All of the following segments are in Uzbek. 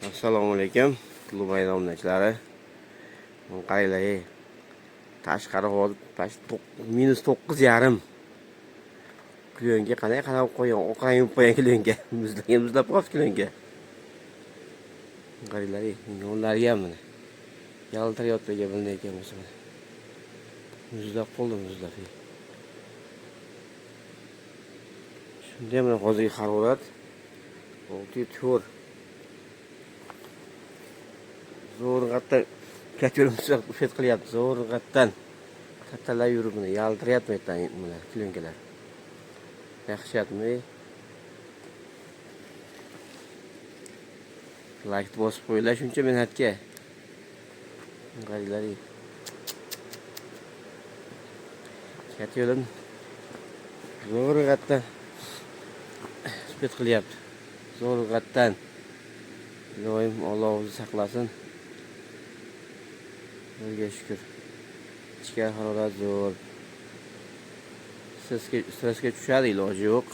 Assalomu alaykum. Qutlug' bayram obunachilar. Qaranglar, tashqari hozir -9,5. Kuyonga qanday qarab qo'ygan, oqrang yuvib qo'ygan kuyonga. Muzlab qoldi kuyonga. Qaranglar, yo'llariga ham mana. Yaltirayotgan bunday ekan bo'lsa. Muzlab qoldi, muzlab. Shunday mana hozirgi harorat 6-4. Zo'rg'atdan kattalar ufet qilyapti. Zo'rg'atdan kattalar yurib mana yaltirayapti mana kuyonkalar. Yaxshiyatmi? Like bosib qo'yinglar shuncha mehnatga. Qaranglar. Kattalar zo'rg'atdan ufet qilyapti. Zo'rg'atdan. Ilohim Alloh o'zi saqlasin. Allohga shukr. Ichki harorat zo'r. Stressga tushadi, iloji yo'q.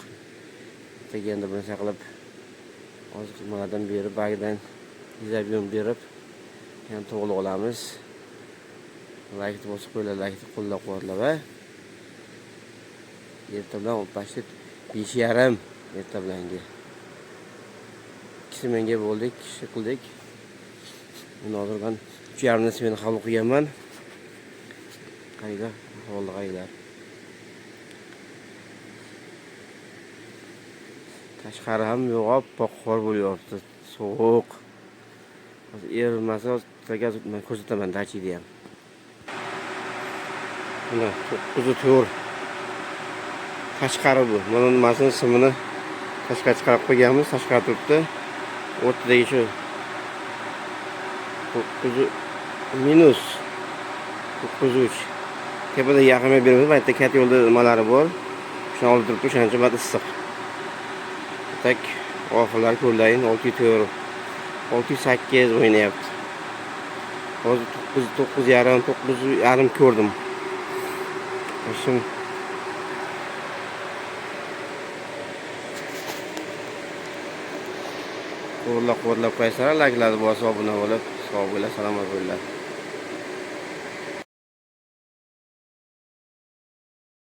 Deganda buni saqlab oziq-ovqatlardan berib, bagidan izabiyum berib, yana to'g'ri olamiz. Like bosib qo'yinglar, like qo'llab-quvvatlab va ertadan pashtet 5:30 erta bilanga. 2 menga bo'ldik, ish qildik. Men hozirdan 3:30 da seni qabul qilganman. Qayda? Ahvolda qaylar? Tashqari ham yo'g'ab, qor bo'lyapti. Sovuq. Hozir erimasa, sizlarga men ko'rsataman dachida ham. Mana 9:4. Tashqari bu. Mana nimasini simini tashqari chiqarib qo'yganmiz, tashqari turibdi. O'rtadagi shu 9 -9:3. Tepada yaqinga beramiz, bu yerda katta yo'lda nimalari bor. Shuni olib turibdi, o'shancha bad issiq. Tak oxirlar ko'rlayin 6-4, 6-8 o'ynayapti. Hozir 9:30 ko'rdim. Shum qo'llab-quvvatlab qo'ysalar, like'larni bosib obuna bo'lib, sog' bo'linglar, salomat bo'linglar.